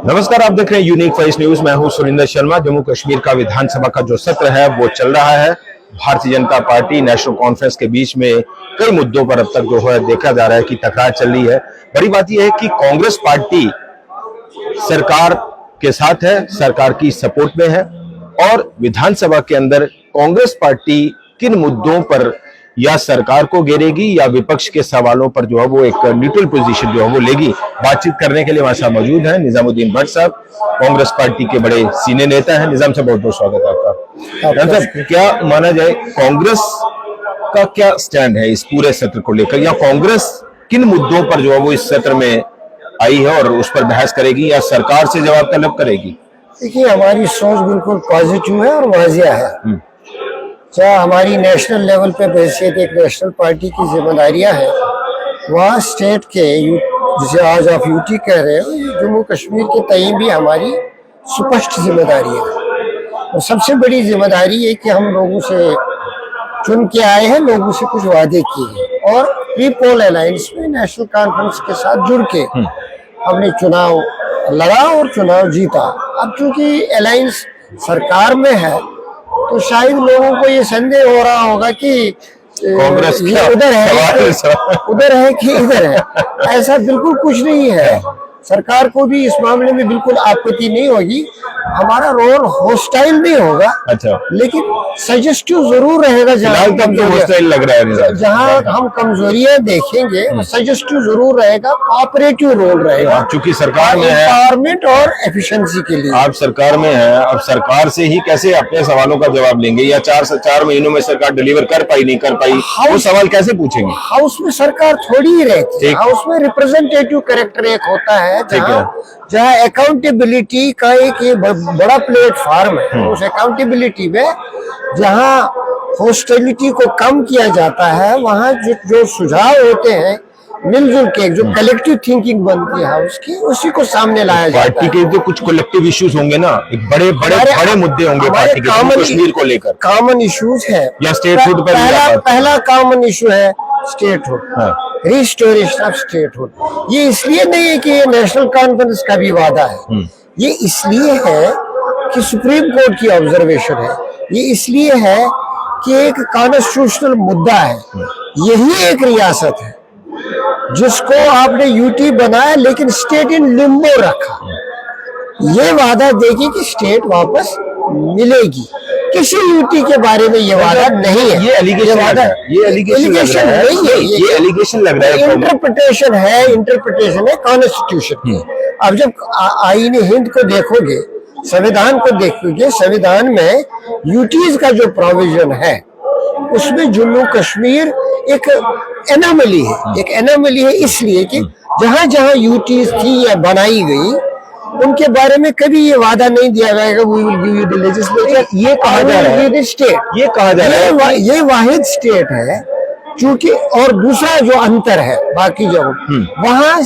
नमस्कार, आप देख रहे हैं यूनिक फॉइस न्यूज। मैं हूं सुरेंद्र शर्मा। जम्मू कश्मीर का विधानसभा का जो सत्र है वो चल रहा है। Bharatiya Janata party national conference के बीच में कई मुद्दों पर अब तक जो है देखा जा रहा है कि तकरार चल रही है। बड़ी बात यह है कि कांग्रेस पार्टी सरकार के साथ है, सरकार की सपोर्ट में है और विधानसभा के अंदर कांग्रेस पार्टी किन मुद्दों पर या सरकार को घेरेगी या विपक्ष के सवालों पर जो है वो एक न्यूट्रल पोजीशन जो है वो लेगी। बातचीत करने के लिए हमारे साथ मौजूद हैं निजामुद्दीन भट्ट साहब, कांग्रेस पार्टी के बड़े सीनियर नेता हैं। निजाम साहब, बहुत बहुत स्वागत है आपका। निजाम साहब, क्या माना जाए कांग्रेस का क्या स्टैंड है इस पूरे सत्र को लेकर, या कांग्रेस किन मुद्दों पर जो है वो इस सत्र में आई है और उस पर बहस करेगी या सरकार से जवाब तलब करेगी? देखिए, हमारी सोच बिल्कुल पॉजिटिव है और वाजिया है। चाहे हमारी नेशनल लेवल पे बहसीत एक नेशनल पार्टी की जिम्मेदारियां हैं, वहाँ स्टेट के जिसे आज आप यूटी कह रहे हो, जम्मू कश्मीर के तय भी हमारी स्पष्ट जिम्मेदारी है। और सबसे बड़ी जिम्मेदारी है कि हम लोगों से चुन के आए हैं, लोगों से कुछ वादे किए हैं और प्री पोल अलायंस में नेशनल कॉन्फ्रेंस के साथ जुड़ के हमने चुनाव लड़ा और चुनाव जीता। अब चूंकि अलायंस सरकार में है तो शायद लोगों को ये संदेह हो रहा होगा कि कांग्रेस उधर है कि इधर है। ऐसा बिल्कुल कुछ नहीं है। सरकार को भी इस मामले में बिल्कुल आपत्ति नहीं होगी। हमारा रोल होस्टाइल नहीं होगा। अच्छा, लेकिन सजेस्टिव जरूर रहेगा। जहाँ हम कमजोरियां देखेंगे सजेस्टिव जरूर रहेगा, कोऑपरेटिव रोल रहेगा। चूंकि सरकार में है, एम्पावरमेंट और एफिशिएंसी के लिए आप सरकार में है, अब सरकार से ही कैसे अपने सवालों का जवाब लेंगे? या 4 महीनों में सरकार डिलीवर कर पाई नहीं कर पाई, वो सवाल कैसे पूछेंगे? हाउस में सरकार थोड़ी ही रहती है। हाउस में रिप्रेजेंटेटिव कैरेक्टर एक होता है जहाँ अकाउंटेबिलिटी का एक ये बड़ा प्लेटफॉर्म है। उस अकाउंटेबिलिटी में जहाँ हॉस्टिलिटी को कम किया जाता है, वहाँ जो सुझाव होते हैं मिलजुल के जो कलेक्टिव थिंकिंग बनती है उसकी, उसी को सामने लाया जाता है। पार्टी के तो कुछ कलेक्टिव इश्यूज होंगे ना, एक बड़े मुद्दे होंगे पार्टी के, कश्मीर को लेकर कॉमन इश्यूज है। या स्टेटहुड पर पहला कॉमन इशू है स्टेटहुड, रिस्टोरेशन ऑफ स्टेटहुड। ये इसलिए नहीं है कि ये नेशनल कॉन्फ्रेंस का भी वादा है, ये इसलिए है कि सुप्रीम कोर्ट की ऑब्जर्वेशन है, ये इसलिए है कि एक कॉन्स्टिट्यूशनल मुद्दा है। यही एक रियासत है जिसको आपने यूटी बनाया लेकिन स्टेट इन लिम्बो रखा। ये वादा देगी कि स्टेट वापस मिलेगी। किसी यूटी के बारे में ये वादा नहीं है। ये एलिगेशन नहीं है, ये एलिगेशन लग रहा है। इंटरप्रिटेशन है कॉन्स्टिट्यूशन की। अब जब आईन हिंद को देखोगे, संविधान को देखोगे, संविधान में यूटीज का जो प्रोविजन है उसमें जम्मू कश्मीर एक एनोमली है। एक एनोमली है इसलिए कि जहां जहां यूटीज थी या बनाई गई उनके बारे में कभी ये वादा नहीं दिया जाएगा we will give you the legislature. ये कहा जा रहा है, ये कहा जा रहा है ये वाहिद स्टेट है चूंकि। और दूसरा जो अंतर है बाकी जगह, वहां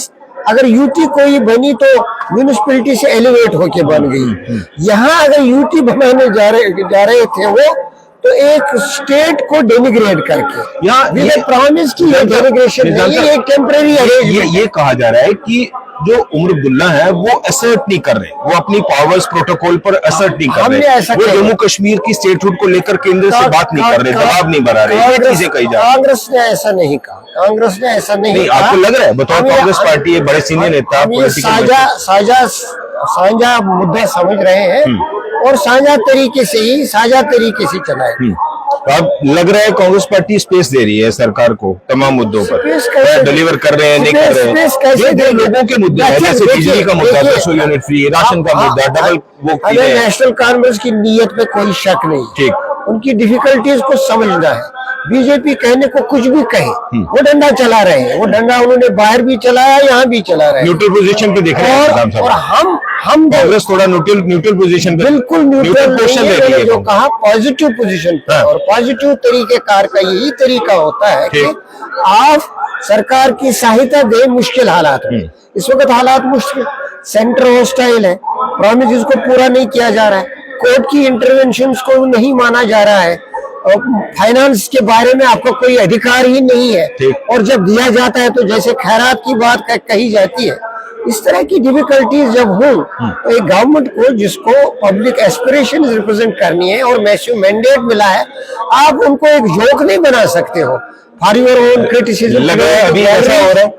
अगर यूटी कोई बनी तो म्यूनिसिपैलिटी से एलिवेट होके बन गई। यहाँ अगर यूटी बनाने जा रहे थे वो तो एक स्टेट को डेनिग्रेट करके, यहाँ प्रॉमिस की डेनिग्रेशन नहीं, ये एक टेम्परेरी अरेंजमेंट। ये कहा जा रहा है कि जो उमर अब्दुल्ला है वो असर्ट नहीं कर रहे, वो अपनी पावर्स प्रोटोकॉल पर असर्ट नहीं कर रहे, वो जम्मू कश्मीर की स्टेटहुड को लेकर केंद्र से बात नहीं कर रहे, दबाव नहीं बना रहे। ये चीजें कही जा रही है। कांग्रेस ने ऐसा नहीं कहा, कांग्रेस ने ऐसा नहीं कहा। आपको लग रहा है बतौर कांग्रेस पार्टी है, बड़े सीनियर नेता साझा मुद्दा समझ रहे हैं और साझा तरीके से चलाए। अब लग रहा है कांग्रेस पार्टी स्पेस दे रही है सरकार को तमाम मुद्दों पर, डिलीवर कर रहे हैं नहीं कर रहे हैं। लोगों के मुद्दे हैं, जैसे बिजली का मुद्दा, 200 यूनिट फ्री, राशन का मुद्दा, डबल वो। हमें नेशनल कॉन्फ्रेंस की नीयत में कोई शक नहीं, ठीक, उनकी डिफिकल्टीज को समझना है। बीजेपी कहने को कुछ भी कहे, वो डंडा चला रहे हैं, वो डंडा उन्होंने बाहर भी चलाया, यहाँ भी चला रहे हैं। न्यूट्रल पोजीशन पे देख रहे हैं और हम कांग्रेस थोड़ा न्यूट्रल पोजीशन पे, बिल्कुल न्यूट्रल नहीं, जो कहा पॉजिटिव पोजीशन पे। और पॉजिटिव तरीकेकार का यही तरीका होता है कि आप सरकार की सहायता दे मुश्किल हालात में। इस वक्त हालात मुश्किल, सेंटर हॉस्टाइल है, प्रॉमिस को पूरा नहीं किया जा रहा है, कोर्ट की इंटरवेंशन को नहीं माना जा रहा है, फाइनेंस के बारे में आपका कोई अधिकार ही नहीं है। और जब दिया जाता है तो जैसे खैरात की बात कही जाती है, इस तरह की डिफिकल्टीज जब हो तो एक गवर्नमेंट को जिसको पब्लिक एस्पिरेशन रिप्रेजेंट करनी है और मैसिव मैंडेट मिला है, आप उनको एक जोक नहीं बना सकते हो फॉर योर ओन क्रिटिसिज्म। लग रहा है अभी ऐसा हो रहा है,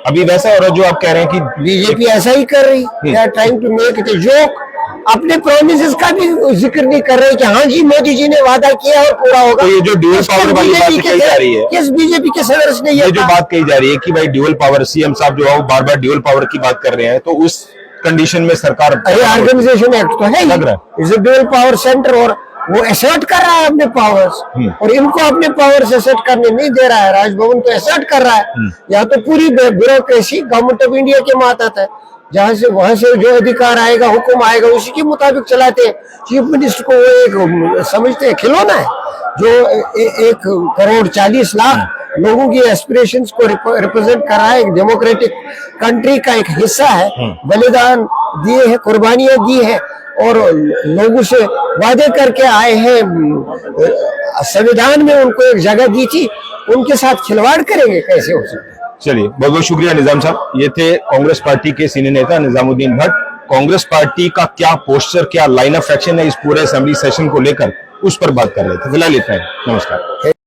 अभी वैसा हो रहा है जो आप कह रहे हैं कि बीजेपी ऐसा ही कर रही, they are trying to make it a joke. अपने प्रोमिसेस का भी जिक्र नहीं कर रहे कि हाँ जी मोदी जी ने वादा किया और पूरा होगा। तो ये जो ड्यूअल पावर वाली बात कही जा रही है, किस बीजेपी के सदस्य ने ये जो बात कही जा रही है कि भाई ड्यूअल पावर, सीएम साहब जो है वो बार बार ड्यूअल पावर की बात कर रहे हैं, तो उस कंडीशन में सरकार, अरे ऑर्गेनाइजेशन एक्ट तो है, लग रहा है इज ड्यूअल पावर सेंटर और वो एसर्ट कर रहा है अपने पावर्स और इनको अपने पावर्स एसर्ट करने नहीं दे रहा है। राजभवन तो एसर्ट कर रहा है, या तो पूरी ब्यूरोक्रेसी गवर्नमेंट ऑफ इंडिया के मातहत है, जहां से वहां से जो अधिकार आएगा, हुक्म आएगा, उसी के मुताबिक चलाते हैं। चीफ मिनिस्टर को वो एक समझते हैं खिलौना है जो 1,40,00,000 लोगों की एस्पिरेशंस को रिप्रेजेंट कर रहा है। एक डेमोक्रेटिक कंट्री का एक हिस्सा है, बलिदान दिए हैं, कुर्बानियां दी है और लोगों से वादे करके आए हैं, संविधान में उनको एक जगह दी थी, उनके साथ खिलवाड़ करेंगे, कैसे हो सकता है। चलिए, बहुत बहुत शुक्रिया निजाम साहब। ये थे कांग्रेस पार्टी के सीनियर नेता निजामुद्दीन भट्ट। कांग्रेस पार्टी का क्या पोस्चर, क्या लाइन ऑफ एक्शन है इस पूरे असेंबली सेशन को लेकर, उस पर बात कर रहे थे। फिलहाल इतना ही, नमस्कार।